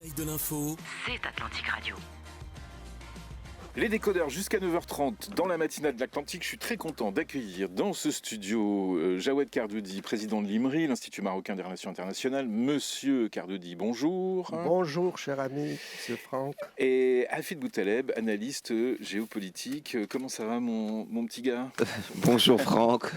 De l'info, C'est Atlantique Radio. Les décodeurs jusqu'à 9h30 dans la matinale de l'Atlantique. Je suis très content d'accueillir dans ce studio Jawed Kardoudi, président de l'IMRI, l'Institut marocain des relations internationales. Monsieur Kardoudi, bonjour. Bonjour, cher ami, monsieur Franck. Et Hafid Boutaleb, analyste géopolitique. Comment ça va, mon petit gars? Bonjour Franck.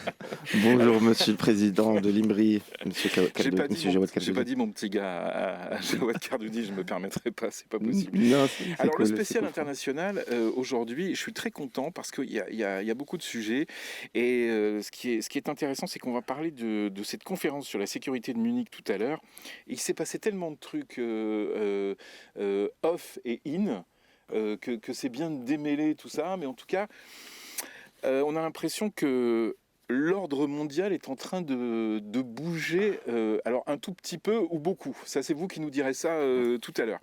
Bonjour monsieur le président de l'IMRI, monsieur Jawed Kardoudi. J'ai pas dit mon petit gars à Jawed Kardoudi, je ne me permettrai pas, c'est pas possible. Non, Alors le spécial international, aujourd'hui, je suis très content parce qu'il y a beaucoup de sujets. Et ce qui est intéressant, c'est qu'on va parler de cette conférence sur la sécurité de Munich tout à l'heure. Il s'est passé tellement de trucs off et in que c'est bien de démêler tout ça. Mais en tout cas, on a l'impression que l'ordre mondial est en train de bouger, alors un tout petit peu ou beaucoup. Ça, c'est vous qui nous direz ça tout à l'heure.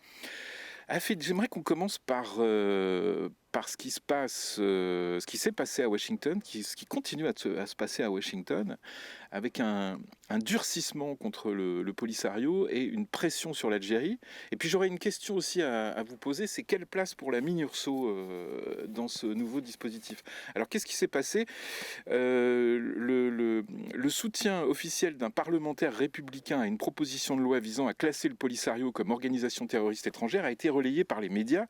Hafid, j'aimerais qu'on commence par ce qui se passe, ce qui s'est passé à Washington, ce qui continue à se passer à Washington, avec un durcissement contre le Polisario et une pression sur l'Algérie. Et puis j'aurais une question aussi à vous poser, c'est quelle place pour la MINURSO dans ce nouveau dispositif? Alors qu'est-ce qui s'est passé? Le soutien officiel d'un parlementaire républicain à une proposition de loi visant à classer le Polisario comme organisation terroriste étrangère a été relayé par les médias,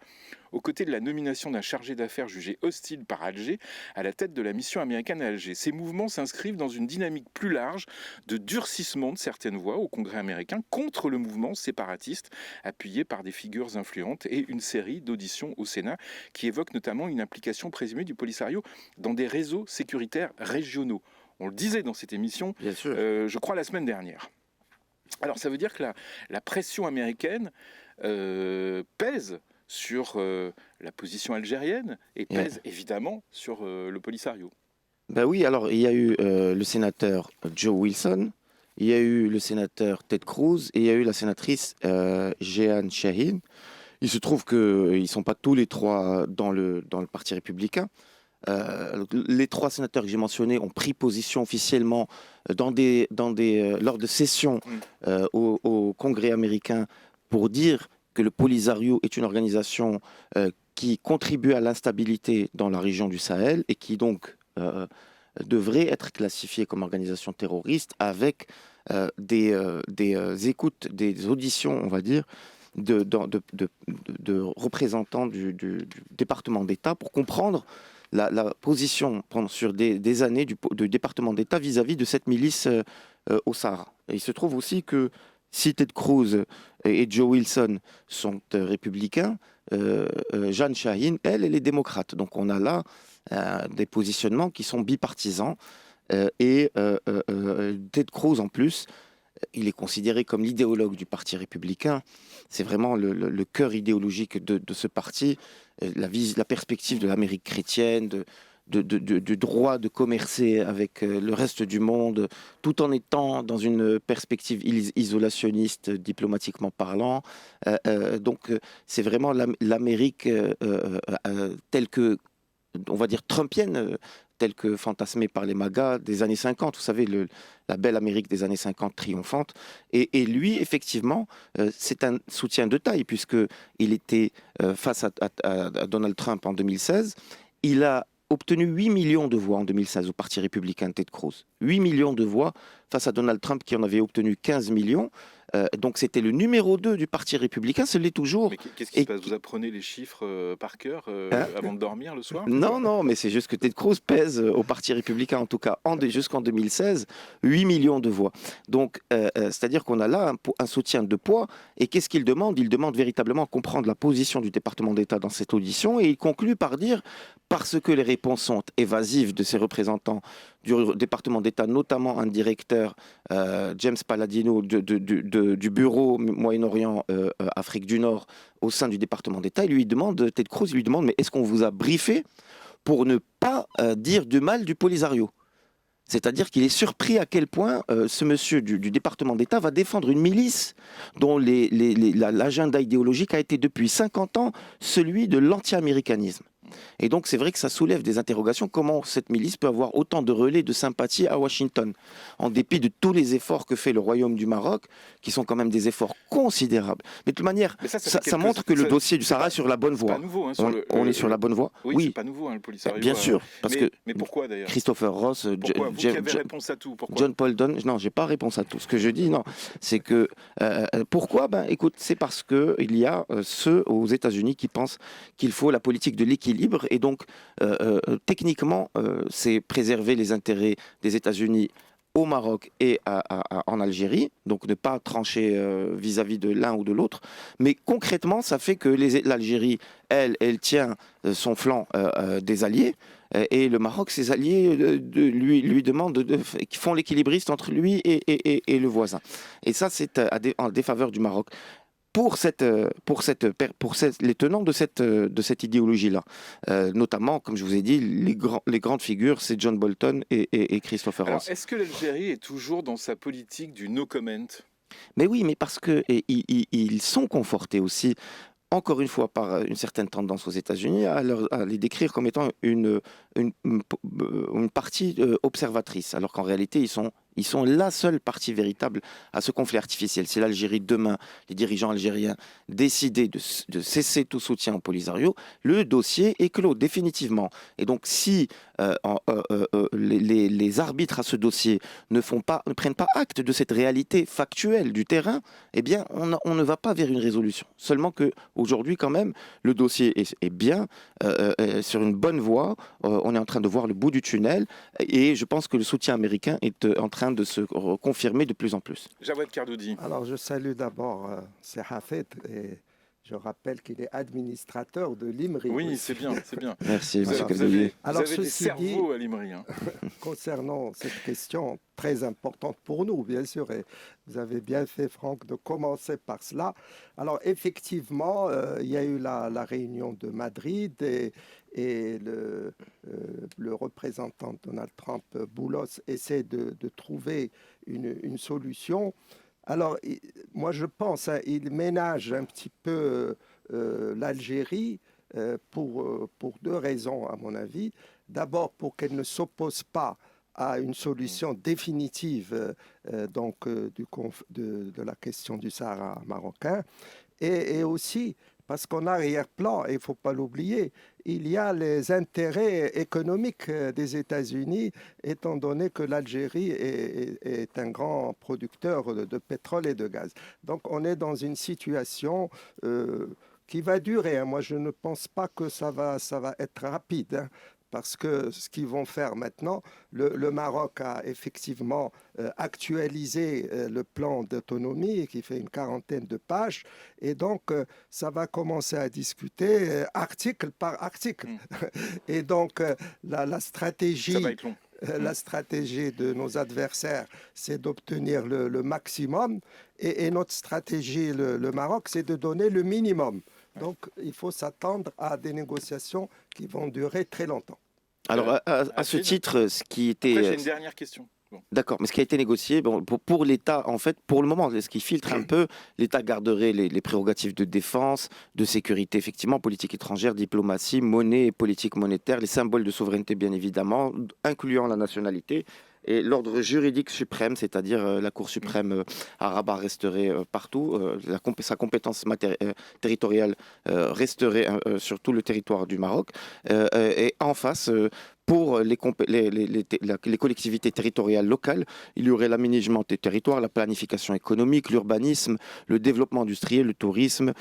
aux côtés de la nomination d'un chargé d'affaires jugé hostile par Alger à la tête de la mission américaine à Alger. Ces mouvements s'inscrivent dans une dynamique plus large de durcissement de certaines voix au Congrès américain contre le mouvement séparatiste, appuyé par des figures influentes, et une série d'auditions au Sénat qui évoquent notamment une implication présumée du Polisario dans des réseaux sécuritaires régionaux. On le disait dans cette émission, je crois la semaine dernière. Alors ça veut dire que la pression américaine pèse sur la position algérienne et pèse évidemment sur le Polisario. Ben oui, alors il y a eu le sénateur Joe Wilson, il y a eu le sénateur Ted Cruz et il y a eu la sénatrice Jeanne Shaheen. Il se trouve qu'ils ne sont pas tous les trois dans le Parti républicain. Les trois sénateurs que j'ai mentionnés ont pris position officiellement lors de sessions au Congrès américain pour dire que le Polisario est une organisation qui contribue à l'instabilité dans la région du Sahel et qui donc devrait être classifiée comme organisation terroriste avec des écoutes, des auditions, on va dire, de représentants du département d'État pour comprendre la position sur des années du département d'État vis-à-vis de cette milice au Sahara. Et il se trouve aussi que si Ted Cruz et Joe Wilson sont républicains, Jeanne Shaheen, elle est démocrate. Donc on a là des positionnements qui sont bipartisans. Et Ted Cruz, en plus, il est considéré comme l'idéologue du Parti républicain. C'est vraiment le cœur idéologique de ce parti, la perspective de l'Amérique chrétienne, du droit de commercer avec le reste du monde, tout en étant dans une perspective isolationniste, diplomatiquement parlant. Donc, c'est vraiment l'Amérique telle que, on va dire, trumpienne, telle que fantasmée par les MAGA des années 50. Vous savez, la belle Amérique des années 50 triomphante. Et lui, effectivement, c'est un soutien de taille, puisqu'il était face à Donald Trump en 2016. Il a obtenu 8 millions de voix en 2016 au Parti républicain de Ted Cruz. 8 millions de voix face à Donald Trump qui en avait obtenu 15 millions. Donc c'était le numéro 2 du Parti républicain, ce l'est toujours. Mais qu'est-ce qui se passe? Vous apprenez les chiffres par cœur avant de dormir le soir? Non, mais c'est juste que Ted Cruz pèse au Parti républicain, en tout cas jusqu'en 2016, 8 millions de voix. Donc c'est-à-dire qu'on a là un soutien de poids. Et qu'est-ce qu'il demande? Il demande véritablement à comprendre la position du département d'État dans cette audition, et il conclut par dire, parce que les réponses sont évasives de ses représentants du département d'État, notamment un directeur, James Palladino, du bureau Moyen-Orient, Afrique du Nord, au sein du département d'État. Ted Cruz lui demande, mais est-ce qu'on vous a briefé pour ne pas dire du mal du Polisario? C'est-à-dire qu'il est surpris à quel point ce monsieur du département d'État va défendre une milice dont l'agenda idéologique a été depuis 50 ans celui de l'anti-américanisme. Et donc c'est vrai que ça soulève des interrogations. Comment cette milice peut avoir autant de relais de sympathie à Washington, en dépit de tous les efforts que fait le Royaume du Maroc, qui sont quand même des efforts considérables. Mais de toute manière, ça montre que le dossier du Sahara est sur la bonne voie. C'est pas nouveau, hein, on est sur la bonne voie. Oui, c'est pas nouveau, hein, le Polisario. Bien sûr, parce que mais pourquoi d'ailleurs? Christopher Ross, vous qui avez réponse à tout, pourquoi? John Paul Donne, non, j'ai pas réponse à tout. Ce que je dis, non, c'est que pourquoi? Ben, écoute, c'est parce que il y a ceux aux États-Unis qui pensent qu'il faut la politique de l'équilibre, et donc techniquement, c'est préserver les intérêts des États-Unis au Maroc et en Algérie, donc ne pas trancher vis-à-vis de l'un ou de l'autre. Mais concrètement, ça fait que l'Algérie, elle tient son flanc des alliés, et le Maroc, ses alliés lui demandent, qui font l'équilibriste entre lui et le voisin. Et ça, c'est en défaveur du Maroc. Pour les tenants de cette idéologie-là, notamment, comme je vous ai dit, les grandes figures, c'est John Bolton et Christopher Ross. Est-ce que l'Algérie est toujours dans sa politique du no comment? Mais oui, mais parce qu'ils sont confortés aussi, encore une fois, par une certaine tendance aux États-Unis à les décrire comme étant une partie observatrice, alors qu'en réalité, ils sont la seule partie véritable à ce conflit artificiel. Si l'Algérie, demain, les dirigeants algériens décidaient de cesser tout soutien au Polisario, le dossier est clos définitivement. Et donc, si les arbitres à ce dossier ne prennent pas acte de cette réalité factuelle du terrain, eh bien, on ne va pas vers une résolution. Seulement qu'aujourd'hui, quand même, le dossier est bien sur une bonne voie. On est en train de voir le bout du tunnel, et je pense que le soutien américain est en train de se confirmer de plus en plus. Jawad Kardoudi. Alors, je salue d'abord Hafed, et je rappelle qu'il est administrateur de l'IMRI. Oui, c'est bien, c'est bien. Merci, M. Kardoudi. Vous Alors, avez des cerveaux à l'IMRI. Hein. Concernant cette question très importante pour nous, bien sûr, et vous avez bien fait, Franck, de commencer par cela. Alors, effectivement, il y a eu la réunion de Madrid, et le représentant de Donald Trump, Boulos, essaie de trouver une solution. Alors, moi, je pense, il ménage un petit peu l'Algérie pour deux raisons, à mon avis. D'abord, pour qu'elle ne s'oppose pas à une solution définitive de la question du Sahara marocain, et aussi parce qu'en arrière-plan, et il ne faut pas l'oublier, il y a les intérêts économiques des États-Unis, étant donné que l'Algérie est un grand producteur de pétrole et de gaz. Donc on est dans une situation qui va durer. Hein. Moi, je ne pense pas que ça va être rapide. Hein. Parce que ce qu'ils vont faire maintenant, le Maroc a effectivement actualisé le plan d'autonomie qui fait une 40aine de pages, et donc ça va commencer à discuter article par article. Et donc la stratégie... Ça va être long. La stratégie de nos adversaires, c'est d'obtenir le maximum, et notre stratégie, le Maroc, c'est de donner le minimum. Donc, il faut s'attendre à des négociations qui vont durer très longtemps. Alors, à ce titre, ce qui était... Après, j'ai une dernière question. Bon. D'accord, mais ce qui a été négocié, bon, pour l'État, en fait, pour le moment, ce qui filtre un peu, l'État garderait les prérogatives de défense, de sécurité, effectivement, politique étrangère, diplomatie, monnaie et politique monétaire, les symboles de souveraineté, bien évidemment, incluant la nationalité. Et l'ordre juridique suprême, c'est-à-dire la Cour suprême à Rabat, resterait partout. Sa compétence territoriale resterait sur tout le territoire du Maroc. Et en face, pour les collectivités territoriales locales, il y aurait l'aménagement des territoires, la planification économique, l'urbanisme, le développement industriel, le tourisme,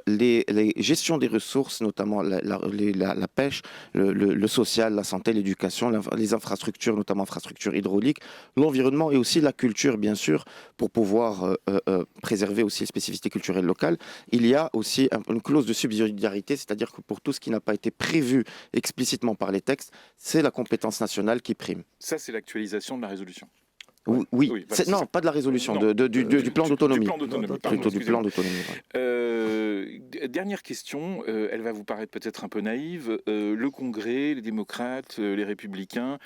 les gestions des ressources, notamment la pêche, le social, la santé, l'éducation, les infrastructures, notamment infrastructures hydrauliques, l'environnement, et aussi la culture, bien sûr, pour pouvoir préserver aussi les spécificités culturelles locales. Il y a aussi une clause de subsidiarité, c'est-à-dire que pour tout ce qui n'a pas été prévu explicitement par les textes, c'est la compétence nationale qui prime. Ça, c'est l'actualisation de la résolution. Oui. Non, pas de la résolution, du plan d'autonomie. Plutôt du plan d'autonomie. Dernière question, elle va vous paraître peut-être un peu naïve. Le Congrès, les démocrates, les républicains,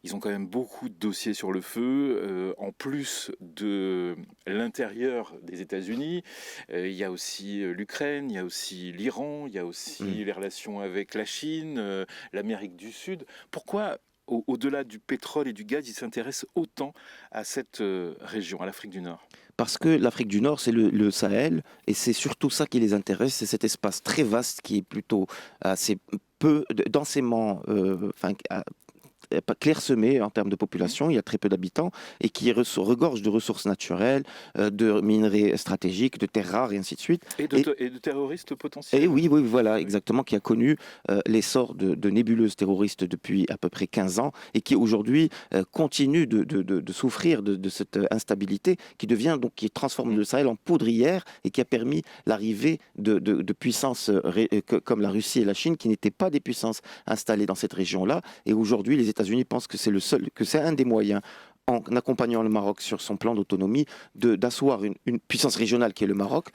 Ils ont quand même beaucoup de dossiers sur le feu. En plus de l'intérieur des États-Unis, il y a aussi l'Ukraine, il y a aussi l'Iran, il y a aussi les relations avec la Chine, l'Amérique du Sud. Pourquoi, au-delà du pétrole et du gaz, ils s'intéressent autant à cette région, à l'Afrique du Nord? Parce que l'Afrique du Nord, c'est le Sahel, et c'est surtout ça qui les intéresse, c'est cet espace très vaste qui est plutôt assez peu densément, pas clairsemé en termes de population, il y a très peu d'habitants, et qui regorge de ressources naturelles, de minerais stratégiques, de terres rares, et ainsi de suite. Et de terroristes potentiels. Et oui, voilà, exactement, qui a connu l'essor de nébuleuses terroristes depuis à peu près 15 ans, et qui aujourd'hui continue de souffrir de cette instabilité qui transforme le Sahel en poudrière, et qui a permis l'arrivée de puissances comme la Russie et la Chine, qui n'étaient pas des puissances installées dans cette région-là. Et aujourd'hui, les États-Unis pensent que c'est un des moyens, en accompagnant le Maroc sur son plan d'autonomie, d'asseoir une puissance régionale qui est le Maroc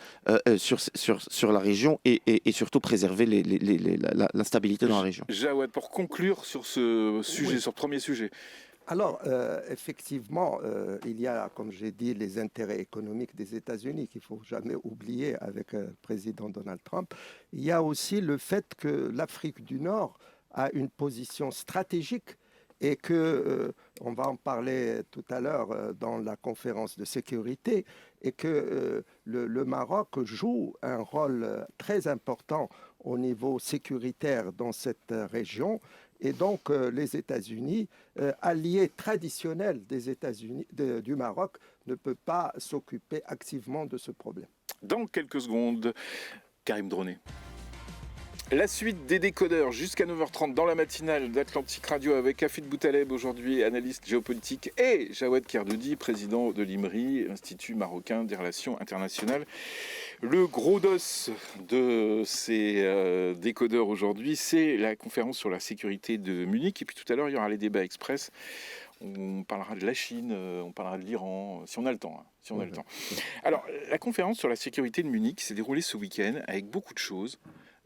sur la région, et surtout préserver la stabilité dans la région. Jawad, pour conclure sur ce sujet, Oui. sur le premier sujet. Alors, effectivement, il y a, comme j'ai dit, les intérêts économiques des États-Unis qu'il ne faut jamais oublier avec le président Donald Trump. Il y a aussi le fait que l'Afrique du Nord a une position stratégique et que, on va en parler tout à l'heure dans la conférence de sécurité, et que le Maroc joue un rôle très important au niveau sécuritaire dans cette région. Et donc, les États-Unis, alliés traditionnels des États-Unis, du Maroc, ne peuvent pas s'occuper activement de ce problème. Dans quelques secondes, Karim Droné. La suite des décodeurs jusqu'à 9h30 dans la matinale d'Atlantic Radio avec Hafid Boutaleb, aujourd'hui analyste géopolitique, et Jawad Kerdoudi, président de l'IMRI, Institut marocain des relations internationales. Le gros dos de ces décodeurs aujourd'hui, c'est la conférence sur la sécurité de Munich. Et puis tout à l'heure, il y aura les débats express. On parlera de la Chine, on parlera de l'Iran, si on a le temps. Si on a le temps. Alors, la conférence sur la sécurité de Munich s'est déroulée ce week-end avec beaucoup de choses.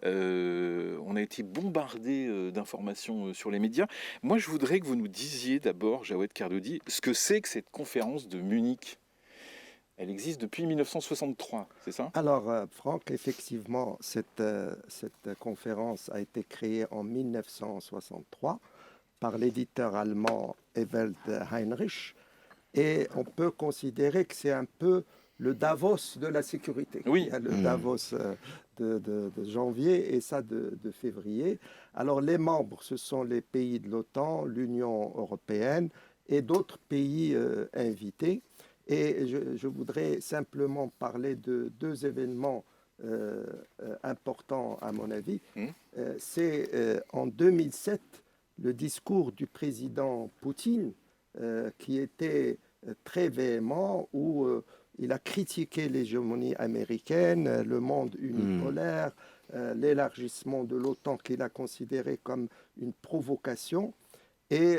On a été bombardé d'informations sur les médias. Moi, je voudrais que vous nous disiez d'abord, Jawad Kerdoudi, ce que c'est que cette conférence de Munich. Elle existe depuis 1963, c'est ça? Alors, Franck, effectivement, cette conférence a été créée en 1963 par l'éditeur allemand Ewald Heinrich, et on peut considérer que c'est un peu le Davos de la sécurité. Oui. Il y a le Davos de janvier et ça de février. Alors les membres, ce sont les pays de l'OTAN, l'Union européenne et d'autres pays invités. Et je voudrais simplement parler de deux événements importants à mon avis. C'est en 2007 le discours du président Poutine qui était très véhément, où il a critiqué l'hégémonie américaine, le monde unipolaire, l'élargissement de l'OTAN qu'il a considéré comme une provocation. Et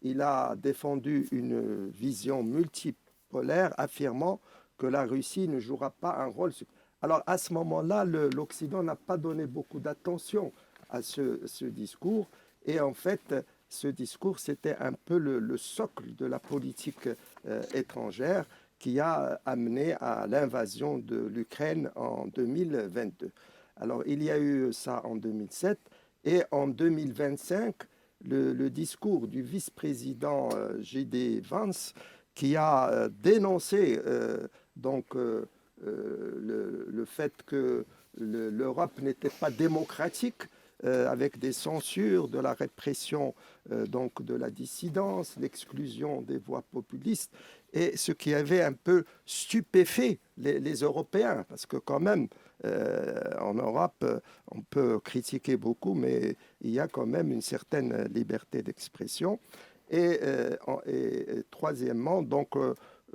il a défendu une vision multipolaire, affirmant que la Russie ne jouera pas un rôle. Alors à ce moment-là, l'Occident n'a pas donné beaucoup d'attention à ce discours. Et en fait, ce discours, c'était un peu le socle de la politique étrangère qui a amené à l'invasion de l'Ukraine en 2022. Alors, il y a eu ça en 2007, et en 2025, le discours du vice-président J.D. Vance, qui a dénoncé le fait que l'Europe n'était pas démocratique, avec des censures, de la répression donc de la dissidence, l'exclusion des voix populistes, et ce qui avait un peu stupéfait les Européens, parce que quand même, en Europe, on peut critiquer beaucoup, mais il y a quand même une certaine liberté d'expression. Et troisièmement, donc,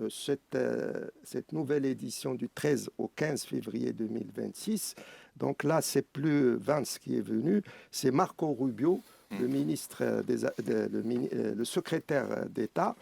cette nouvelle édition du 13 au 15 février 2026, donc là, c'est plus Vance qui est venu, c'est Marco Rubio, le secrétaire d'État,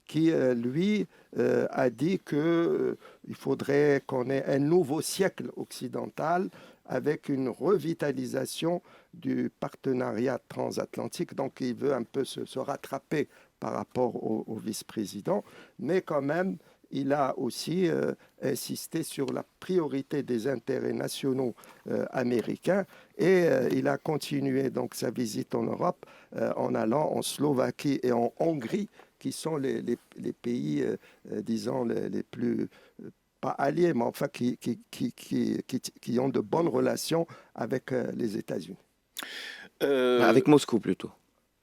qui, lui, a dit qu'il faudrait qu'on ait un nouveau siècle occidental avec une revitalisation du partenariat transatlantique. Donc, il veut un peu se rattraper par rapport au vice-président, mais quand même, il a aussi insisté sur la priorité des intérêts nationaux américains et il a continué donc sa visite en Europe en allant en Slovaquie et en Hongrie, qui sont les pays, disons, les plus, pas alliés, mais enfin qui ont de bonnes relations avec les États-Unis. Avec Moscou plutôt.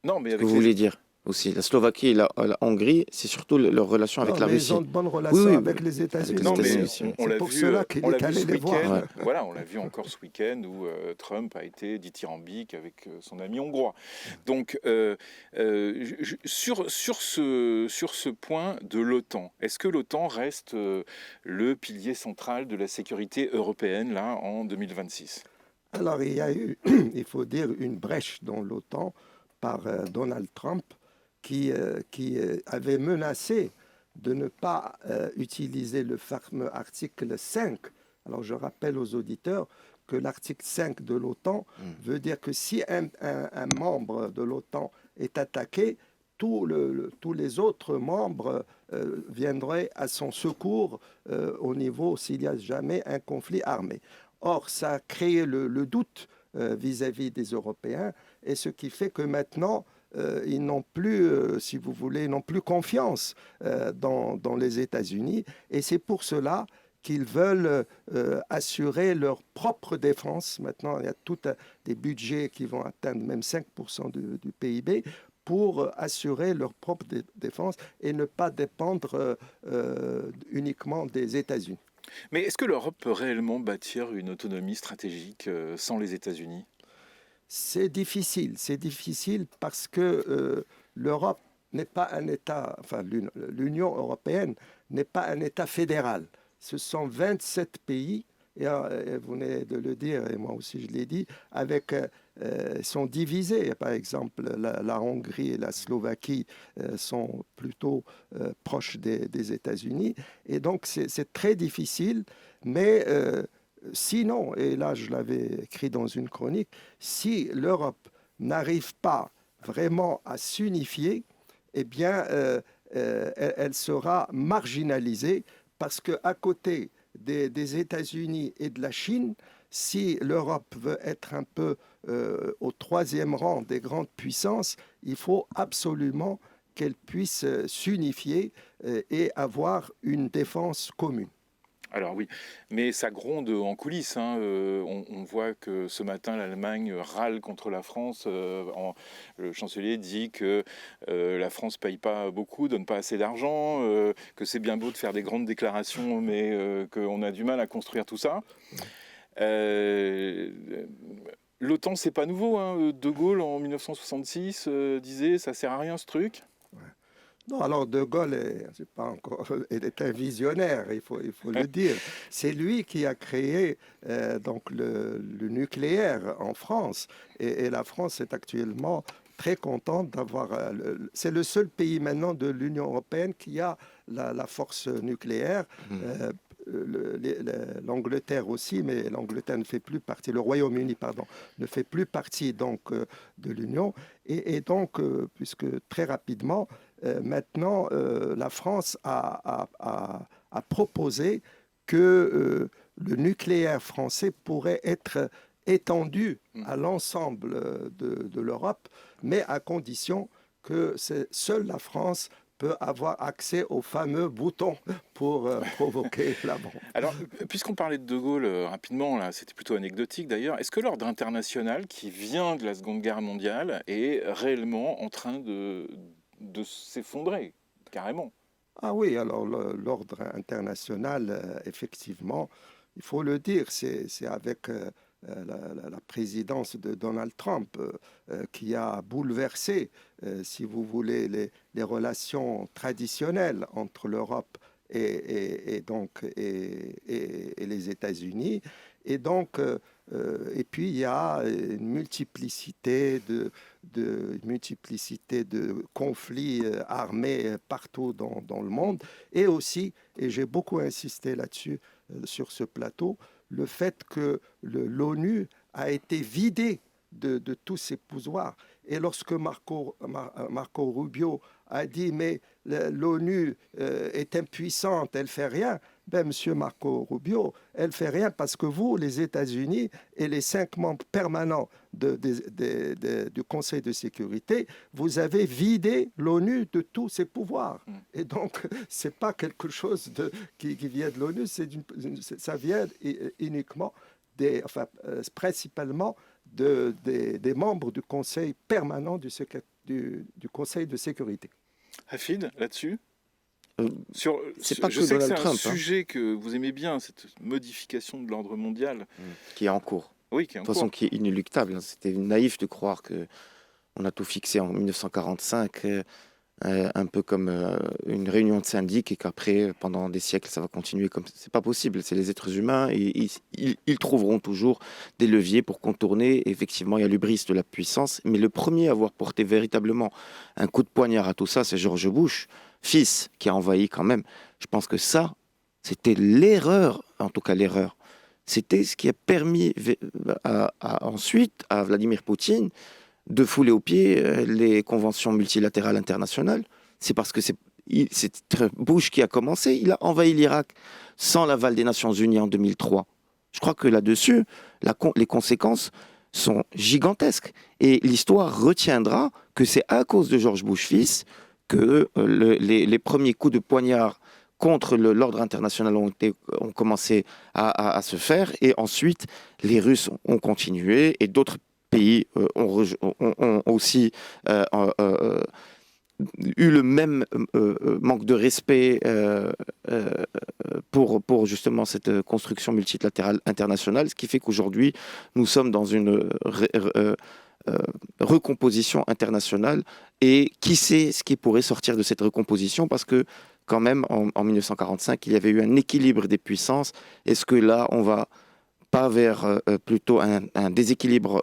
Non, mais Ce que avec vous voulez dire aussi. La Slovaquie et la Hongrie, c'est surtout leur relation avec la Russie. Ils ont de bonnes relations avec les États-Unis. Non, mais C'est on l'a pour vu, cela qu'il est allé les voir. week-end. Voilà, on l'a vu encore ce week-end où Trump a été dithyrambique avec son ami hongrois. Donc, sur ce point de l'OTAN, est-ce que l'OTAN reste le pilier central de la sécurité européenne là en 2026? Alors, il y a eu, il faut dire, une brèche dans l'OTAN par Donald Trump qui avait menacé de ne pas utiliser le fameux article 5. Alors, je rappelle aux auditeurs que l'article 5 de l'OTAN veut dire que si un membre de l'OTAN est attaqué, tous les autres membres viendraient à son secours au niveau s'il n'y a jamais un conflit armé. Or, ça a créé le doute vis-à-vis des Européens, et ce qui fait que maintenant, ils n'ont plus, si vous voulez, n'ont plus confiance dans les États-Unis. Et c'est pour cela qu'ils veulent assurer leur propre défense. Maintenant, il y a tout des budgets qui vont atteindre même 5% du PIB pour assurer leur propre défense et ne pas dépendre uniquement des États-Unis. Mais est-ce que l'Europe peut réellement bâtir une autonomie stratégique sans les États-Unis ? C'est difficile parce que l'Europe n'est pas un État, enfin l'Union européenne n'est pas un État fédéral. Ce sont 27 pays, et vous venez de le dire, et moi aussi je l'ai dit, sont divisés. Par exemple, la Hongrie et la Slovaquie sont plutôt proches des États-Unis. Et donc c'est très difficile, mais sinon, et là je l'avais écrit dans une chronique, si l'Europe n'arrive pas vraiment à s'unifier, eh bien, elle sera marginalisée parce qu'à côté des États-Unis et de la Chine, si l'Europe veut être un peu au troisième rang des grandes puissances, il faut absolument qu'elle puisse s'unifier et avoir une défense commune. Alors oui, mais ça gronde en coulisses. On voit que ce matin, l'Allemagne râle contre la France. Le chancelier dit que la France ne paye pas beaucoup, donne pas assez d'argent, que c'est bien beau de faire des grandes déclarations, mais qu'on a du mal à construire tout ça. L'OTAN, c'est pas nouveau. De Gaulle, en 1966, disait « ça sert à rien ce truc ». Non, alors De Gaulle est un visionnaire, il faut le dire. C'est lui qui a créé donc le nucléaire en France. Et la France est actuellement très contente d'avoir... c'est le seul pays maintenant de l'Union européenne qui a la force nucléaire. L'Angleterre aussi, mais l'Angleterre ne fait plus partie, le Royaume-Uni, pardon, ne fait plus partie donc de l'Union. Et donc, puisque très rapidement, maintenant, la France a proposé que le nucléaire français pourrait être étendu à l'ensemble de l'Europe, mais à condition que seule la France peut avoir accès au fameux bouton pour provoquer la bombe. Alors, puisqu'on parlait de Gaulle rapidement, là, c'était plutôt anecdotique d'ailleurs, est-ce que l'ordre international qui vient de la Seconde Guerre mondiale est réellement en train de s'effondrer, carrément? Ah oui, alors l'ordre international, effectivement, il faut le dire, c'est avec la présidence de Donald Trump qui a bouleversé, si vous voulez, les relations traditionnelles entre l'Europe et les États-Unis. Et donc, et puis il y a une multiplicité de conflits armés partout dans le monde. Et aussi, et j'ai beaucoup insisté là-dessus sur ce plateau, le fait que l'ONU a été vidée de tous ses pouvoirs. Et lorsque Marco Rubio a dit mais l'ONU est impuissante, elle fait rien, ben Monsieur Marco Rubio, elle fait rien parce que vous, les États-Unis et les 5 membres permanents du Conseil de sécurité, vous avez vidé l'ONU de tous ses pouvoirs. Et donc, c'est pas quelque chose qui vient de l'ONU, ça vient uniquement principalement des membres du Conseil permanent du Conseil de sécurité. Hafid, là-dessus c'est pas je que sais Donald que c'est Trump, un sujet que vous aimez bien, cette modification de l'ordre mondial. qui est en cours. Oui, qui est en De toute façon, cours. qui est inéluctable. C'était naïf de croire qu'on a tout fixé en 1945, un peu comme une réunion de syndic, et qu'après, pendant des siècles, ça va continuer comme ça. C'est pas possible. C'est les êtres humains, et ils trouveront toujours des leviers pour contourner. Effectivement, il y a l'hubris de la puissance, mais le premier à avoir porté véritablement un coup de poignard à tout ça, c'est George Bush, fils, qui a envahi quand même. Je pense que ça, c'était l'erreur, en tout cas l'erreur. C'était ce qui a permis ensuite à Vladimir Poutine de fouler aux pieds les conventions multilatérales internationales. C'est parce que c'est Bush qui a commencé. Il a envahi l'Irak sans l'aval des Nations Unies en 2003. Je crois que là-dessus, les conséquences sont gigantesques. Et l'histoire retiendra que c'est à cause de George Bush fils que les premiers coups de poignard contre l'ordre international ont commencé à se faire. Et ensuite, les Russes ont continué, et d'autres pays ont aussi eu le même manque de respect pour justement cette construction multilatérale internationale, ce qui fait qu'aujourd'hui, nous sommes dans une recomposition internationale. Et qui sait ce qui pourrait sortir de cette recomposition, parce que quand même, en 1945, il y avait eu un équilibre des puissances. Est-ce que là, on va pas vers plutôt un déséquilibre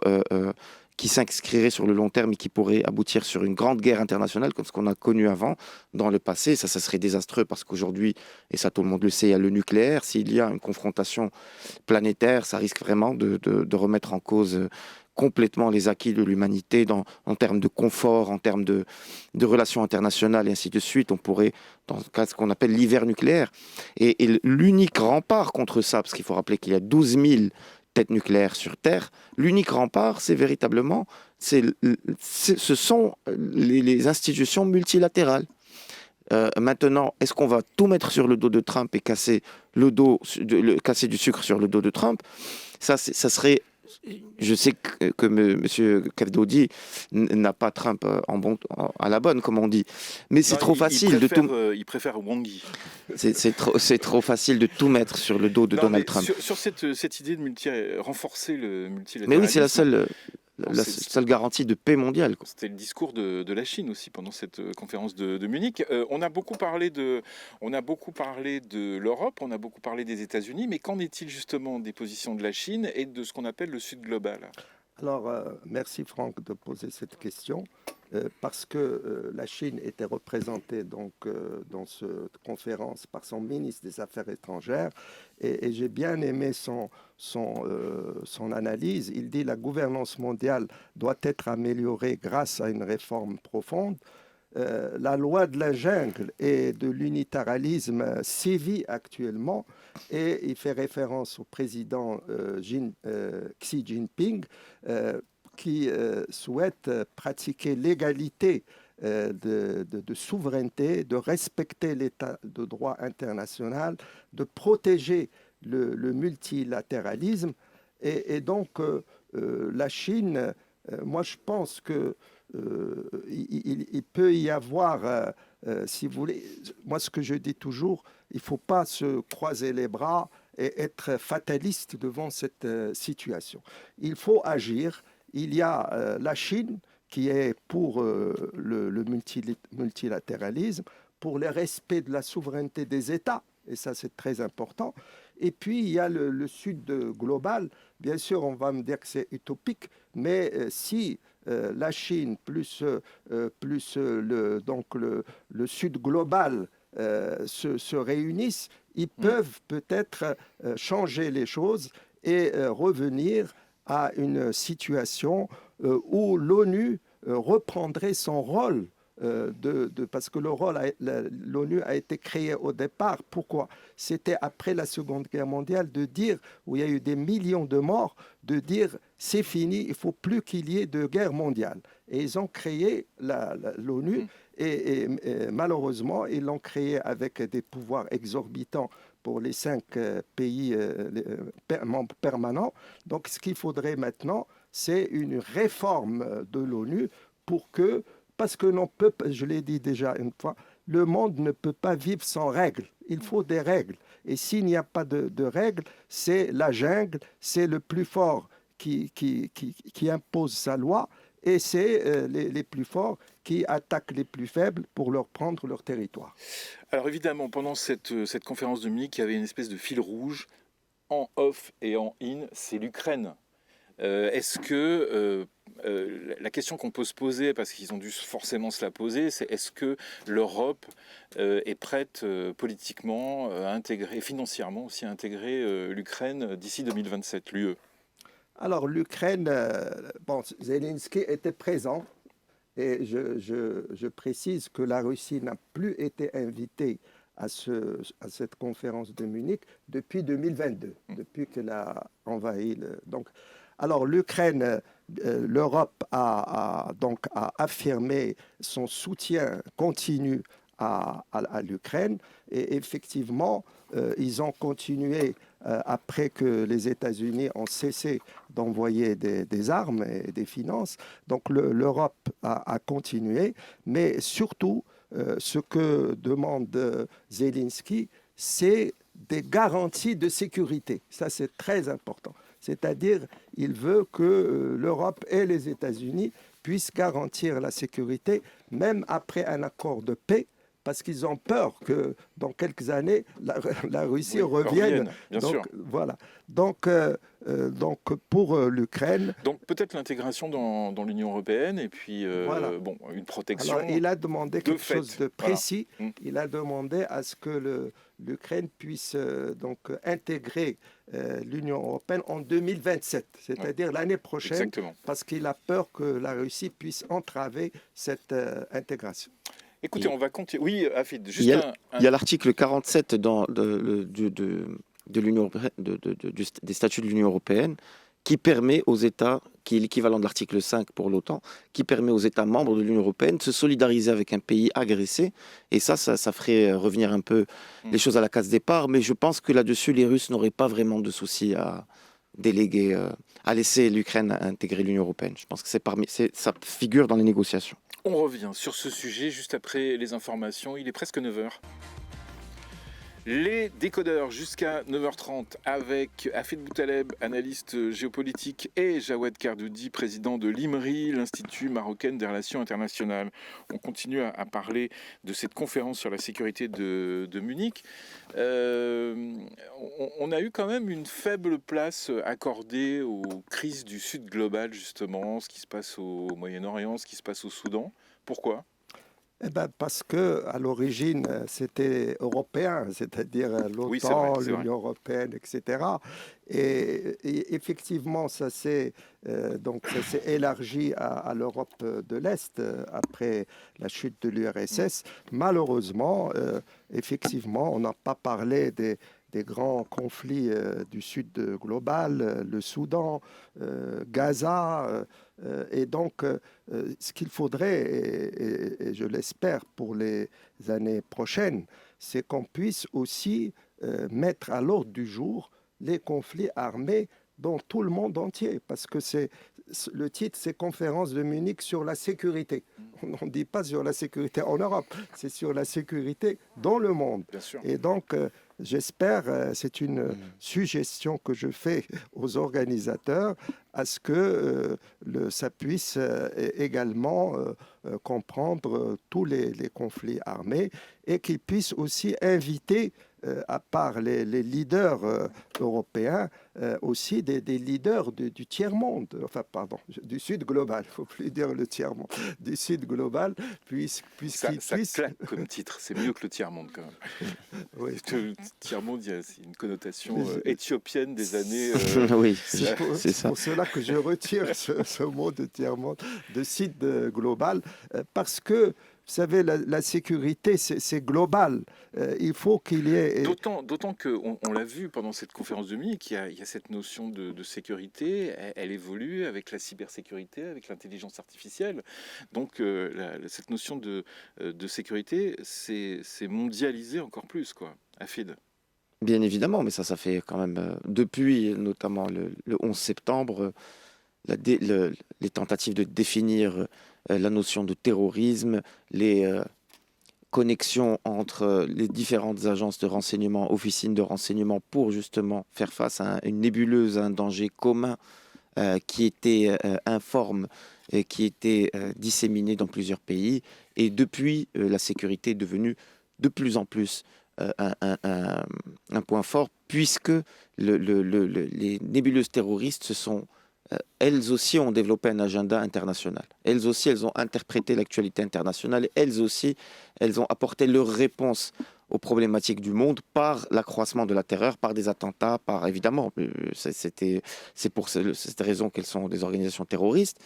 qui s'inscrirait sur le long terme et qui pourrait aboutir sur une grande guerre internationale comme ce qu'on a connu avant dans le passé? Ça serait désastreux, parce qu'aujourd'hui, et ça tout le monde le sait, il y a le nucléaire. S'il y a une confrontation planétaire, ça risque vraiment de remettre en cause complètement les acquis de l'humanité en termes de confort, en termes de relations internationales, et ainsi de suite. On pourrait, dans le cas de ce qu'on appelle l'hiver nucléaire, et l'unique rempart contre ça, parce qu'il faut rappeler qu'il y a 12 000 têtes nucléaires sur Terre, l'unique rempart, c'est véritablement, ce sont les institutions multilatérales. Maintenant, est-ce qu'on va tout mettre sur le dos de Trump et casser du sucre sur le dos de Trump? Ça serait... Je sais que M. Kavdodi n'a pas Trump à la bonne, comme on dit. Mais c'est trop facile de tout... Il préfère Wang Yi. C'est trop facile de tout mettre sur le dos de Donald Trump. Sur cette idée de renforcer le multilatéralisme... Mais oui, c'est la seule garantie de paix mondiale. C'était le discours de la Chine aussi pendant cette conférence de Munich. On a beaucoup parlé de l'Europe, on a beaucoup parlé des États-Unis, mais qu'en est-il justement des positions de la Chine et de ce qu'on appelle le Sud global? Alors, merci Franck de poser cette question, parce que la Chine était représentée donc, dans cette conférence par son ministre des Affaires étrangères, et j'ai bien aimé son analyse. Il dit que la gouvernance mondiale doit être améliorée grâce à une réforme profonde. La loi de la jungle et de l'unitarisme sévit actuellement, et il fait référence au président Xi Jinping qui souhaite pratiquer l'égalité de souveraineté, de respecter l'état de droit international, de protéger le multilatéralisme. Et donc la Chine, moi je pense que il peut y avoir, si vous voulez, moi ce que je dis toujours, il ne faut pas se croiser les bras et être fataliste devant cette situation. Il faut agir. Il y a la Chine qui est pour le multilatéralisme, pour le respect de la souveraineté des États, et ça c'est très important. Et puis, il y a le sud global. Bien sûr, on va me dire que c'est utopique, mais si la Chine le sud global se réunissent, ils peuvent peut-être changer les choses et revenir à une situation où l'ONU reprendrait son rôle. Parce que l'ONU a été créée au départ. Pourquoi? C'était après la Seconde Guerre mondiale de dire, où il y a eu des millions de morts, de dire c'est fini, il ne faut plus qu'il y ait de guerre mondiale. Et ils ont créé l'ONU et malheureusement, ils l'ont créée avec des pouvoirs exorbitants pour les 5 pays membres permanents. Donc ce qu'il faudrait maintenant, c'est une réforme de l'ONU pour que parce que l'on peut, je l'ai dit déjà une fois, le monde ne peut pas vivre sans règles. Il faut des règles. Et s'il n'y a pas de règles, c'est la jungle, c'est le plus fort qui impose sa loi et c'est les plus forts qui attaquent les plus faibles pour leur prendre leur territoire. Alors évidemment, pendant cette conférence de Munich, il y avait une espèce de fil rouge en off et en in, c'est l'Ukraine. Est-ce que la question qu'on peut se poser, parce qu'ils ont dû forcément se la poser, c'est est-ce que l'Europe est prête politiquement à intégrer, financièrement aussi à intégrer l'Ukraine d'ici 2027, l'UE? Alors l'Ukraine, Zelensky était présent et je précise que la Russie n'a plus été invitée à cette conférence de Munich depuis 2022, depuis qu'elle a envahi alors l'Ukraine, l'Europe a affirmé son soutien continu à l'Ukraine et effectivement, ils ont continué après que les États-Unis ont cessé d'envoyer des armes et des finances. Donc l'Europe a continué, mais surtout, ce que demande Zelensky, c'est des garanties de sécurité. Ça, c'est très important. C'est-à-dire, il veut que l'Europe et les États-Unis puissent garantir la sécurité, même après un accord de paix, parce qu'ils ont peur que dans quelques années, la Russie revienne. Bien sûr. Voilà. Donc pour l'Ukraine... Donc peut-être l'intégration dans l'Union européenne et puis voilà. Une protection. Alors, il a demandé quelque chose de précis. Voilà. Il a demandé à ce que l'Ukraine puisse intégrer l'Union européenne en 2027, c'est-à-dire l'année prochaine, Exactement. parce qu'il a peur que la Russie puisse entraver cette intégration. Écoutez, on va continuer. Oui, Hafid, juste il y a l'article 47 de l'Union des statuts de l'Union européenne qui permet aux États, qui est l'équivalent de l'article 5 pour l'OTAN, qui permet aux États membres de l'Union européenne de se solidariser avec un pays agressé. Et ça ferait revenir un peu les choses à la case départ. Mais je pense que là-dessus, les Russes n'auraient pas vraiment de souci à déléguer, à laisser l'Ukraine intégrer l'Union européenne. Je pense que ça figure dans les négociations. On revient sur ce sujet juste après les informations. Il est presque 9h. Les décodeurs jusqu'à 9h30 avec Hafid Boutaleb, analyste géopolitique, et Jawed Kardoudi, président de l'IMRI, l'Institut marocain des relations internationales. On continue à parler de cette conférence sur la sécurité de Munich. On a eu quand même une faible place accordée aux crises du Sud global, justement, ce qui se passe au Moyen-Orient, ce qui se passe au Soudan. Pourquoi ? Parce qu'à l'origine, c'était européen, c'est-à-dire l'OTAN, l'Union européenne, etc. Et effectivement, ça s'est élargi à l'Europe de l'Est après la chute de l'URSS. Malheureusement, effectivement, on n'a pas parlé des grands conflits du Sud global, le Soudan, Gaza. Et donc, ce qu'il faudrait, et je l'espère pour les années prochaines, c'est qu'on puisse aussi mettre à l'ordre du jour les conflits armés dans tout le monde entier, parce que le titre, c'est Conférence de Munich sur la sécurité. On ne dit pas sur la sécurité en Europe, c'est sur la sécurité dans le monde. Bien sûr. Et donc, j'espère, c'est une suggestion que je fais aux organisateurs, à ce que ça puisse également comprendre tous les conflits armés et qu'ils puissent aussi inviter à part les leaders européens, aussi des leaders du tiers-monde, enfin pardon, du Sud global, il ne faut plus dire le tiers-monde, du Sud global, puisqu'ils Ça puissent... claque comme titre, c'est mieux que le tiers-monde quand même. Oui. Le tiers-monde, c'est une connotation éthiopienne des années... Oui, C'est ça. pour cela que je retire ce mot de tiers-monde, de site global, parce que, vous savez, la sécurité, c'est global. Il faut qu'il y ait... D'autant qu'on on l'a vu pendant cette conférence de Munich, il y a cette notion de sécurité, elle évolue avec la cybersécurité, avec l'intelligence artificielle. Donc cette notion de sécurité, c'est mondialisé encore plus, quoi, Afid. Bien évidemment, mais ça fait quand même, depuis notamment le 11 septembre, les tentatives de définir la notion de terrorisme, les connexions entre les différentes agences de renseignement, officines de renseignement, pour justement faire face à une nébuleuse, à un danger commun qui était informe et qui était disséminé dans plusieurs pays. Et depuis, la sécurité est devenue de plus en plus un point fort, puisque les nébuleuses terroristes elles aussi ont développé un agenda international. Elles aussi, elles ont interprété l'actualité internationale. Elles aussi, elles ont apporté leur réponse aux problématiques du monde par l'accroissement de la terreur, par des attentats, par évidemment, c'est pour cette raison qu'elles sont des organisations terroristes.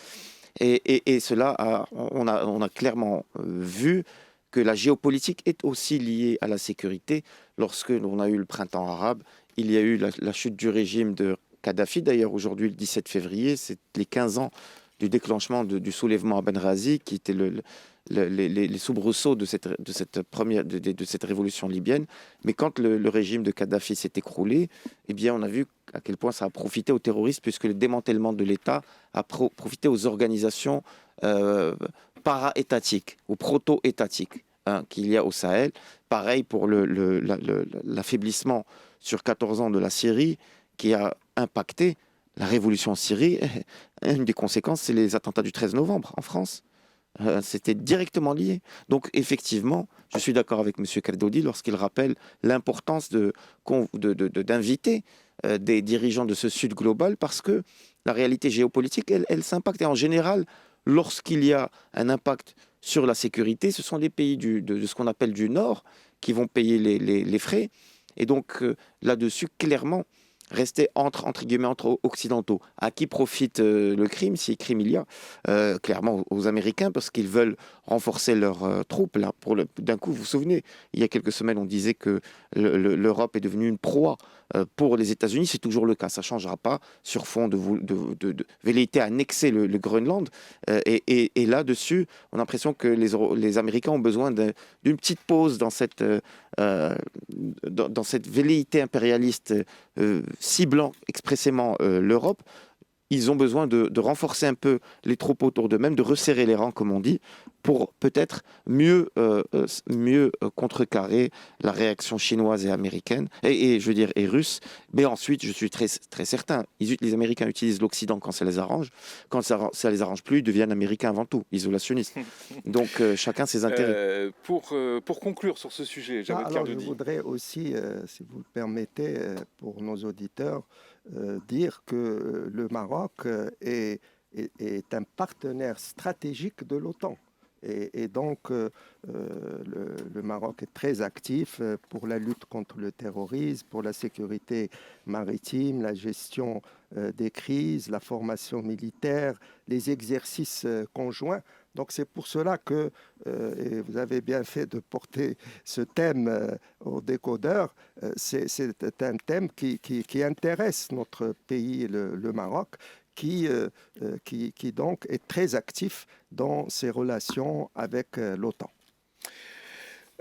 Et cela, on a clairement vu que la géopolitique est aussi liée à la sécurité. Lorsque l'on a eu le printemps arabe, il y a eu la chute du régime de Kadhafi. D'ailleurs, aujourd'hui, le 17 février, c'est les 15 ans du déclenchement du soulèvement à Benghazi, qui était les soubresauts de cette révolution libyenne. Mais quand le régime de Kadhafi s'est écroulé, eh bien, on a vu à quel point ça a profité aux terroristes, puisque le démantèlement de l'État a profité aux organisations para-étatiques ou proto-étatiques qu'il y a au Sahel. Pareil pour l'affaiblissement sur 14 ans de la Syrie, qui a impacté la révolution en Syrie. Une des conséquences, c'est les attentats du 13 novembre en France. C'était directement lié. Donc effectivement, je suis d'accord avec M. Kerdodi lorsqu'il rappelle l'importance d'inviter des dirigeants de ce Sud global, parce que la réalité géopolitique, elle s'impacte. Et en général, lorsqu'il y a un impact sur la sécurité, ce sont les pays de ce qu'on appelle du Nord qui vont payer les frais. Et donc là-dessus, clairement, rester entre occidentaux. À qui profite le crime, si crime il y a? Clairement aux Américains, parce qu'ils veulent renforcer leurs troupes. Là, d'un coup, vous vous souvenez, il y a quelques semaines, on disait que l'Europe est devenue une proie pour les États-Unis. C'est toujours le cas, ça ne changera pas sur fond de velléité à annexer le Groenland. Et là-dessus, on a l'impression que les Américains ont besoin d'une petite pause dans cette velléité impérialiste ciblant expressément l'Europe. Ils ont besoin de renforcer un peu les troupes autour d'eux-mêmes, de resserrer les rangs, comme on dit, pour peut-être mieux contrecarrer la réaction chinoise et américaine, et je veux dire, et russe. Mais ensuite, je suis très, très certain, les Américains utilisent l'Occident quand ça les arrange. Quand ça les arrange plus, ils deviennent américains avant tout, isolationnistes. Donc, chacun ses intérêts. Pour conclure sur ce sujet, Jawed Kerdodi. Je voudrais aussi, si vous le permettez, pour nos auditeurs, dire que le Maroc est un partenaire stratégique de l'OTAN. Et donc, le Maroc est très actif pour la lutte contre le terrorisme, pour la sécurité maritime, la gestion des crises, la formation militaire, les exercices conjoints. Donc c'est pour cela que, et vous avez bien fait de porter ce thème au décodeur, c'est un thème qui intéresse notre pays, le Maroc, qui donc est très actif dans ses relations avec l'OTAN.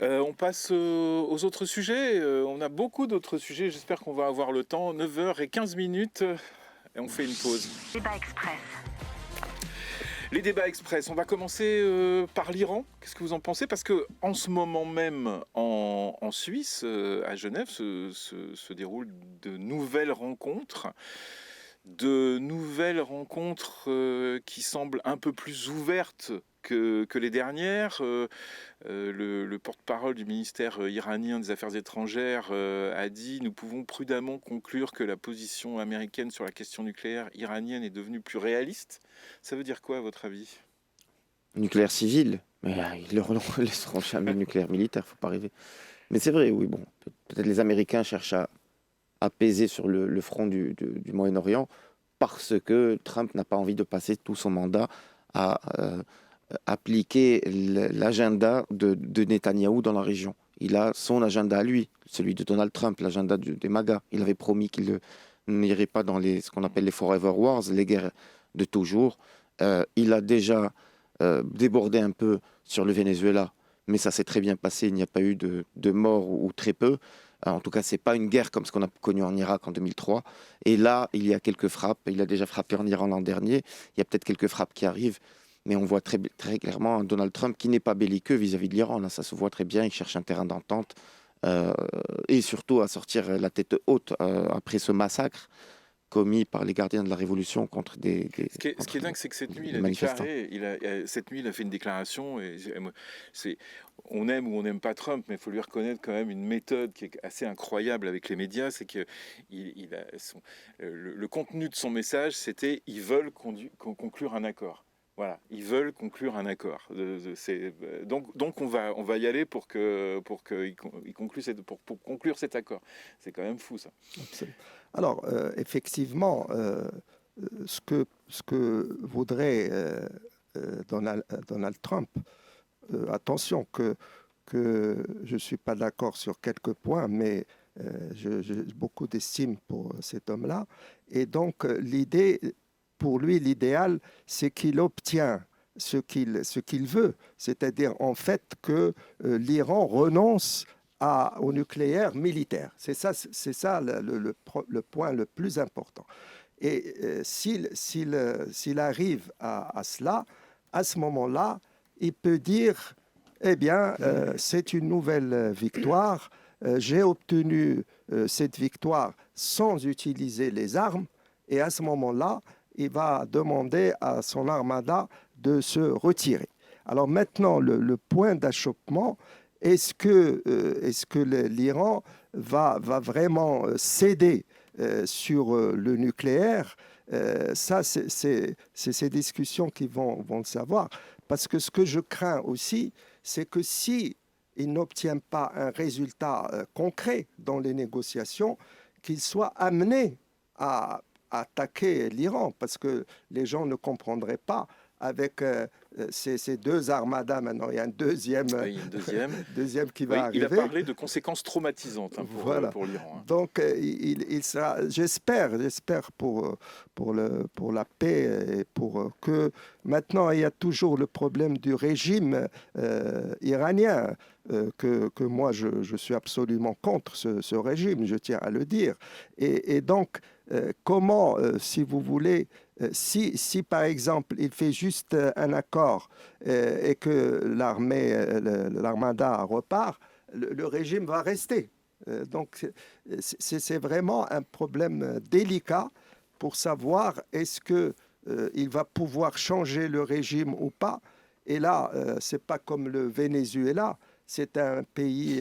On passe aux autres sujets. On a beaucoup d'autres sujets. J'espère qu'on va avoir le temps. 9h15 et on fait une pause. Débat Express. Les débats express, on va commencer par l'Iran. Qu'est-ce que vous en pensez? Parce qu'en ce moment même, en Suisse, à Genève, se déroulent de nouvelles rencontres. Qui semblent un peu plus ouvertes que les dernières. Le porte-parole du ministère iranien des Affaires étrangères a dit « Nous pouvons prudemment conclure que la position américaine sur la question nucléaire iranienne est devenue plus réaliste ». Ça veut dire quoi, à votre avis ? Nucléaire civil, mais ils ne laisseront jamais le nucléaire militaire, faut pas rêver. Mais c'est vrai, oui, bon, peut-être les Américains cherchent à apaiser sur le front du Moyen-Orient parce que Trump n'a pas envie de passer tout son mandat à appliquer l'agenda de Netanyahou dans la région. Il a son agenda à lui, celui de Donald Trump, l'agenda des MAGA. Il avait promis qu'il n'irait pas dans ce qu'on appelle les Forever Wars, les guerres de toujours. Il a déjà débordé un peu sur le Venezuela, mais ça s'est très bien passé, il n'y a pas eu de morts ou très peu. En tout cas, ce n'est pas une guerre comme ce qu'on a connu en Irak en 2003. Et là, il y a quelques frappes. Il a déjà frappé en Iran l'an dernier. Il y a peut-être quelques frappes qui arrivent. Mais on voit très, très clairement un Donald Trump qui n'est pas belliqueux vis-à-vis de l'Iran. Là, ça se voit très bien. Il cherche un terrain d'entente. Et surtout à sortir la tête haute après ce massacre commis par les gardiens de la Révolution contre des Ce qui est dingue, c'est que cette nuit, il a déclaré, cette nuit, il a fait une déclaration. On aime ou on n'aime pas Trump, mais il faut lui reconnaître quand même une méthode qui est assez incroyable avec les médias. C'est que le contenu de son message, c'était « Ils veulent conclure un accord ». Voilà, ils veulent conclure un accord. Donc on va y aller pour conclure cet accord. C'est quand même fou, ça. Absolument. Alors, effectivement, ce que voudrait Donald Trump, attention que je ne suis pas d'accord sur quelques points, mais j'ai beaucoup d'estime pour cet homme-là. Et donc, pour lui, l'idéal, c'est qu'il obtient ce qu'il veut, c'est-à-dire en fait que l'Iran renonce au nucléaire militaire. C'est ça le point le plus important. Et s'il arrive à cela, à ce moment-là, il peut dire, eh bien, c'est une nouvelle victoire, j'ai obtenu cette victoire sans utiliser les armes, et à ce moment-là, il va demander à son armada de se retirer. Alors maintenant, le point d'achoppement, est-ce que l'Iran va vraiment céder sur le nucléaire? Ça, c'est ces discussions qui vont le savoir. Parce que ce que je crains aussi, c'est que si il n'obtient pas un résultat concret dans les négociations, qu'il soit amené à attaquer l'Iran, parce que les gens ne comprendraient pas avec ces deux armadas. Maintenant, il y a un deuxième qui va arriver. Il a parlé de conséquences traumatisantes pour l'Iran. Donc, il sera, j'espère pour la paix et pour que maintenant, il y a toujours le problème du régime iranien, que moi, je suis absolument contre ce régime, je tiens à le dire. Et donc, comment, si vous voulez, si par exemple il fait juste un accord et que l'armada repart, le régime va rester. Donc c'est vraiment un problème délicat pour savoir est-ce qu'il va pouvoir changer le régime ou pas. Et là, c'est pas comme le Venezuela. C'est un pays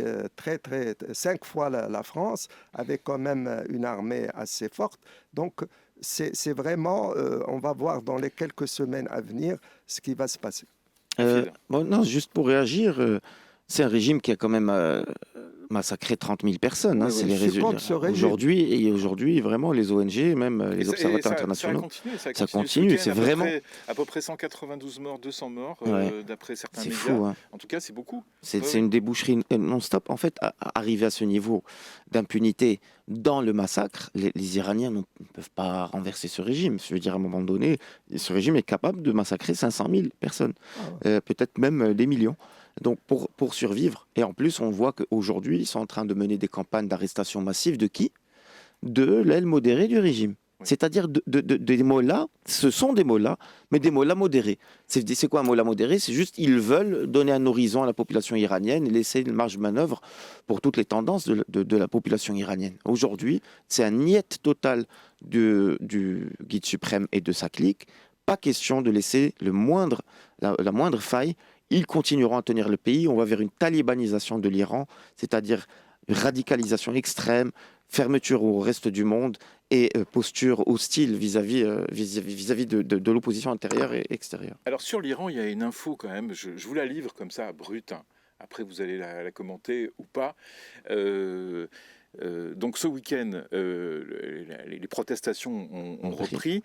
5 fois la France, avec quand même une armée assez forte. Donc, c'est vraiment, on va voir dans les quelques semaines à venir ce qui va se passer. Non, juste pour réagir, c'est un régime qui a quand même massacré 30 000 personnes. Oui, c'est les résultats. Aujourd'hui, vraiment, les ONG, même les observateurs internationaux, ça continue. C'est vraiment à peu près 192 morts, 200 morts, d'après certains médias. C'est fou. Hein. En tout cas, c'est beaucoup. C'est une déboucherie non-stop. En fait, arriver à ce niveau d'impunité dans le massacre, les Iraniens ne peuvent pas renverser ce régime. Je veux dire, à un moment donné, ce régime est capable de massacrer 500 000 personnes, peut-être même des millions. Donc pour survivre, et en plus on voit qu'aujourd'hui ils sont en train de mener des campagnes d'arrestation massive de qui? De l'aile modérée du régime. Oui. C'est-à-dire des mollahs, ce sont des mollahs, mais des mollahs modérés. C'est quoi un mollah modéré? C'est juste ils veulent donner un horizon à la population iranienne et laisser une marge de manœuvre pour toutes les tendances de la population iranienne. Aujourd'hui, c'est un niet total du guide suprême et de sa clique pas question de laisser la moindre faille. Ils continueront à tenir le pays. On va vers une talibanisation de l'Iran, c'est-à-dire radicalisation extrême, fermeture au reste du monde et posture hostile vis-à-vis de l'opposition intérieure et extérieure. Alors sur l'Iran, il y a une info quand même, je vous la livre comme ça, brute, hein. Après vous allez la commenter ou pas. Donc ce week-end, les protestations ont repris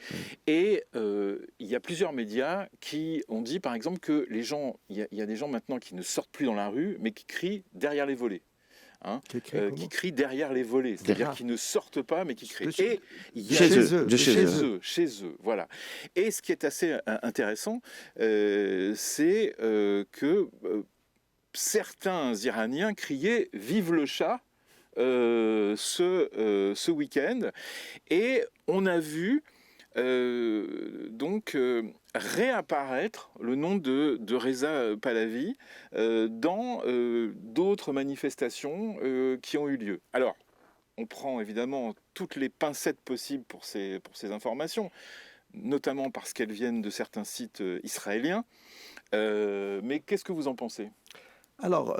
et il y a plusieurs médias qui ont dit par exemple que il y a des gens maintenant qui ne sortent plus dans la rue mais qui crient derrière les volets. Hein, qui crient derrière les volets, c'est-à-dire qu'ils ne sortent pas mais qui crient. Et chez eux, voilà. Et ce qui est assez intéressant, c'est que certains Iraniens criaient « Vive le Shah !» ce week-end, et on a vu réapparaître le nom de Reza Pahlavi dans d'autres manifestations qui ont eu lieu. Alors, on prend évidemment toutes les pincettes possibles pour ces informations, notamment parce qu'elles viennent de certains sites israéliens. Mais qu'est-ce que vous en pensez ? Alors,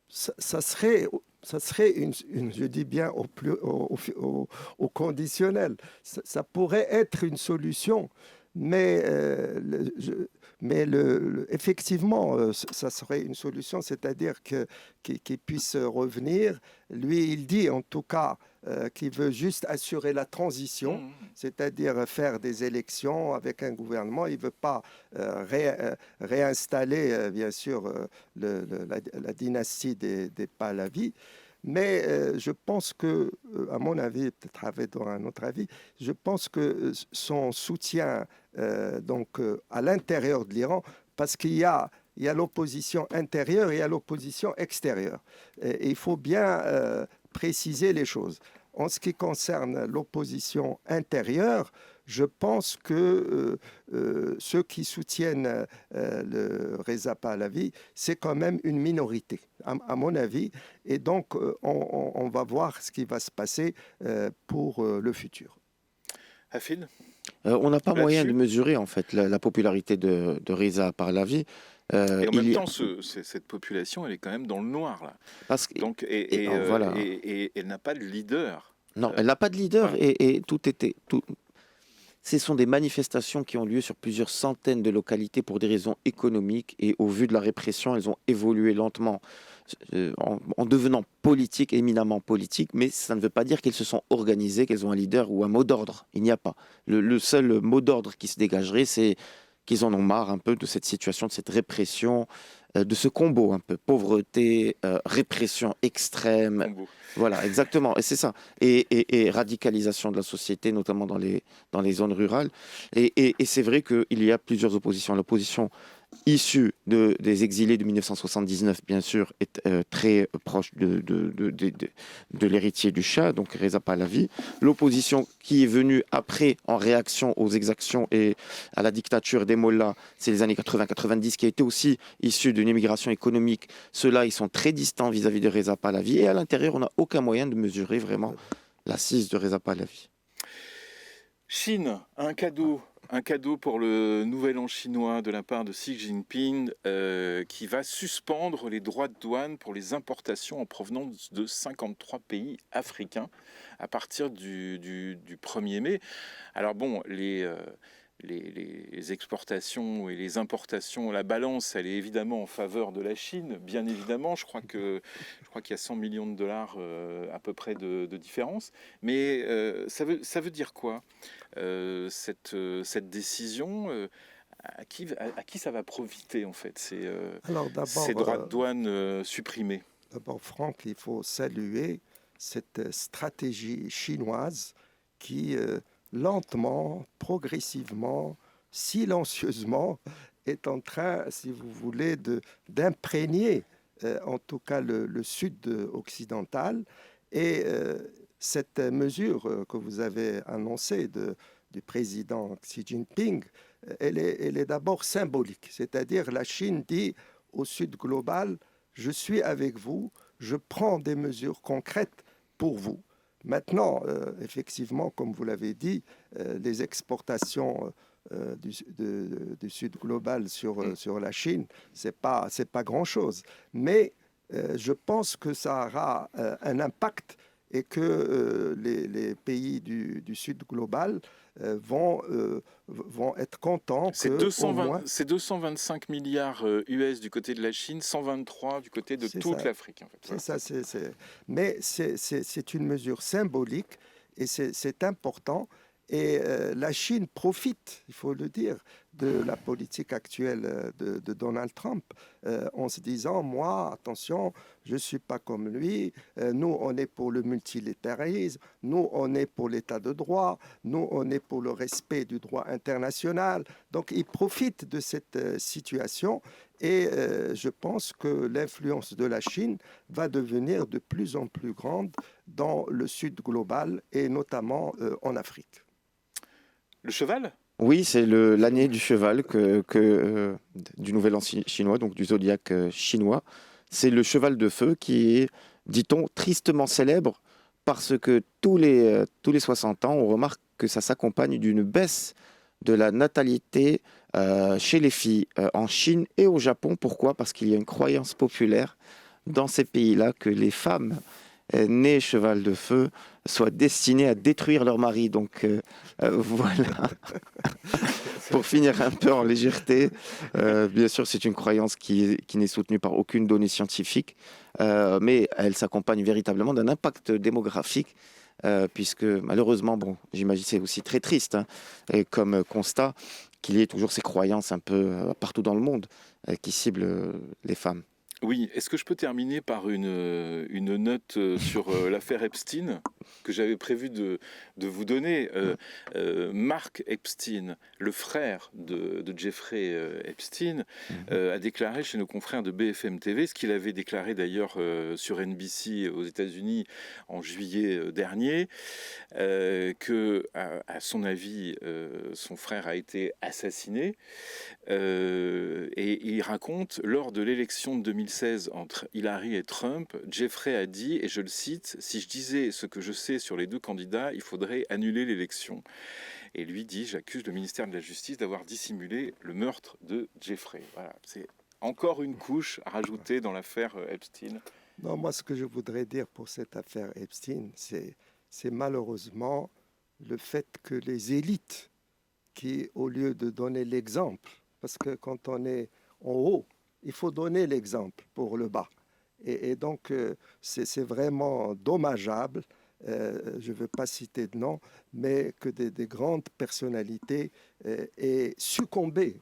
ça serait je dis bien au conditionnel, ça pourrait être une solution, mais, effectivement, ça serait une solution, c'est-à-dire qu'il puisse revenir. Lui, il dit en tout cas qu'il veut juste assurer la transition, c'est-à-dire faire des élections avec un gouvernement. Il ne veut pas réinstaller, bien sûr, la dynastie des Pahlavi. Mais je pense que, à mon avis, peut-être avec un autre avis, je pense que son soutien à l'intérieur de l'Iran, parce qu'il y a l'opposition intérieure et il y a l'opposition extérieure. Et il faut bien préciser les choses. En ce qui concerne l'opposition intérieure, je pense que ceux qui soutiennent le Reza Pahlavi, c'est quand même une minorité, à mon avis. Et donc, on va voir ce qui va se passer pour le futur. Hafid ? On n'a pas moyen de mesurer en fait la popularité de Reza Pahlavi. Et en même temps, cette population, elle est quand même dans le noir là. Donc, voilà. Et elle n'a pas de leader. Non, elle n'a pas de leader et ce sont des manifestations qui ont lieu sur plusieurs centaines de localités pour des raisons économiques, et au vu de la répression, elles ont évolué lentement en devenant politiques, éminemment politiques, mais ça ne veut pas dire qu'elles se sont organisées, qu'elles ont un leader ou un mot d'ordre. Il n'y a pas. Le seul mot d'ordre qui se dégagerait, c'est qu'ils en ont marre un peu de cette situation, de cette répression, de ce combo un peu, pauvreté, répression extrême. Combo. Voilà, exactement, et c'est ça. Et radicalisation de la société, notamment dans les zones rurales. Et c'est vrai qu'il y a plusieurs oppositions. L'opposition issue des exilés de 1979, bien sûr, est très proche de l'héritier du Shah, donc Reza Pahlavi. L'opposition qui est venue après, en réaction aux exactions et à la dictature des mollahs, c'est les années 80-90, qui a été aussi issue d'une immigration économique. Ceux-là, ils sont très distants vis-à-vis de Reza Pahlavi. Et à l'intérieur, on n'a aucun moyen de mesurer vraiment l'assise de Reza Pahlavi. Chine, un cadeau pour le nouvel an chinois de la part de Xi Jinping qui va suspendre les droits de douane pour les importations en provenance de 53 pays africains à partir du 1er mai. Alors bon, les exportations et les importations, la balance, elle est évidemment en faveur de la Chine, bien évidemment. Je crois qu'il y a 100 millions de dollars à peu près de différence. Mais ça veut dire quoi, cette décision à qui ça va profiter, en fait, ces droits de douane supprimés? D'abord, Franck, il faut saluer cette stratégie chinoise qui... lentement, progressivement, silencieusement, est en train, si vous voulez, d'imprégner, en tout cas, le sud occidental. Et cette mesure que vous avez annoncée du président Xi Jinping, elle est d'abord symbolique. C'est-à-dire, la Chine dit au sud global, je suis avec vous, je prends des mesures concrètes pour vous. Maintenant, effectivement, comme vous l'avez dit, les exportations du Sud global sur la Chine, c'est pas grand-chose. Mais je pense que ça aura un impact et que les pays du Sud global vont être contents. C'est 225 milliards US du côté de la Chine, 123 du côté de toute l'Afrique. En fait. C'est ça. Mais c'est une mesure symbolique et c'est important. Et la Chine profite, il faut le dire, de la politique actuelle de Donald Trump en se disant, moi, attention, je ne suis pas comme lui, nous, on est pour le multilatéralisme, nous, on est pour l'état de droit, nous, on est pour le respect du droit international. Donc, il profite de cette situation et je pense que l'influence de la Chine va devenir de plus en plus grande dans le Sud global et notamment en Afrique. Le cheval ? Oui, c'est l'année du cheval du nouvel an chinois, donc du zodiaque chinois. C'est le cheval de feu qui est, dit-on, tristement célèbre parce que tous les 60 ans, on remarque que ça s'accompagne d'une baisse de la natalité chez les filles en Chine et au Japon. Pourquoi ? Parce qu'il y a une croyance populaire dans ces pays-là que les femmes nées cheval de feu soient destinées à détruire leur mari. Donc voilà, pour finir un peu en légèreté, bien sûr c'est une croyance qui n'est soutenue par aucune donnée scientifique, mais elle s'accompagne véritablement d'un impact démographique, puisque malheureusement, bon, j'imagine c'est aussi très triste, et comme constat qu'il y ait toujours ces croyances un peu partout dans le monde qui ciblent les femmes. Oui, est-ce que je peux terminer par une note sur l'affaire Epstein que j'avais prévu de vous donner. Mark Epstein, le frère de Jeffrey Epstein, a déclaré chez nos confrères de BFM TV, ce qu'il avait déclaré d'ailleurs sur NBC aux États-Unis en juillet dernier, que à son avis, son frère a été assassiné. Et il raconte, lors de l'élection de 2016 entre Hillary et Trump, Jeffrey a dit, et je le cite, « Si je disais ce que je sais sur les deux candidats, il faudrait annuler l'élection ». Et lui dit, j'accuse le ministère de la Justice d'avoir dissimulé le meurtre de Jeffrey. Voilà, c'est encore une couche à rajouter dans l'affaire Epstein. Non, moi, ce que je voudrais dire pour cette affaire Epstein, c'est malheureusement le fait que les élites qui, au lieu de donner l'exemple, parce que quand on est en haut, il faut donner l'exemple pour le bas. Et donc, c'est vraiment dommageable, je ne veux pas citer de nom, mais que des grandes personnalités aient succombé,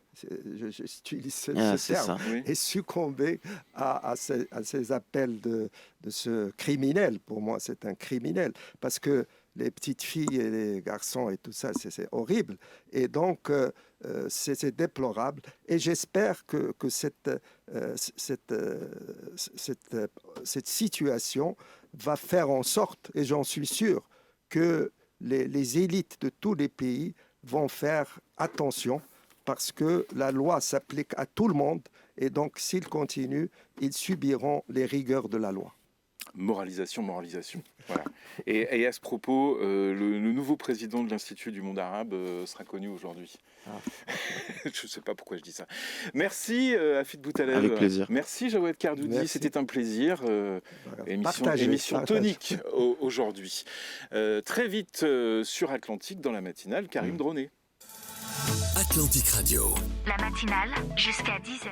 j'utilise ce terme, aient succombé à ces appels de ce criminel. Pour moi, c'est un criminel, parce que les petites filles et les garçons et tout ça, c'est horrible. Et donc, c'est déplorable. Et j'espère que cette situation va faire en sorte, et j'en suis sûr, que les élites de tous les pays vont faire attention parce que la loi s'applique à tout le monde. Et donc, s'ils continuent, ils subiront les rigueurs de la loi. Moralisation. Voilà. Et à ce propos, le nouveau président de l'Institut du monde arabe sera connu aujourd'hui. Je ne sais pas pourquoi je dis ça. Merci Hafid Boutaleb. Avec plaisir. Merci Jawed Kardoudi, c'était un plaisir. Émission tonique aujourd'hui. Très vite sur Atlantique, dans la matinale, Karim Droné. Atlantique Radio. La matinale jusqu'à 10h.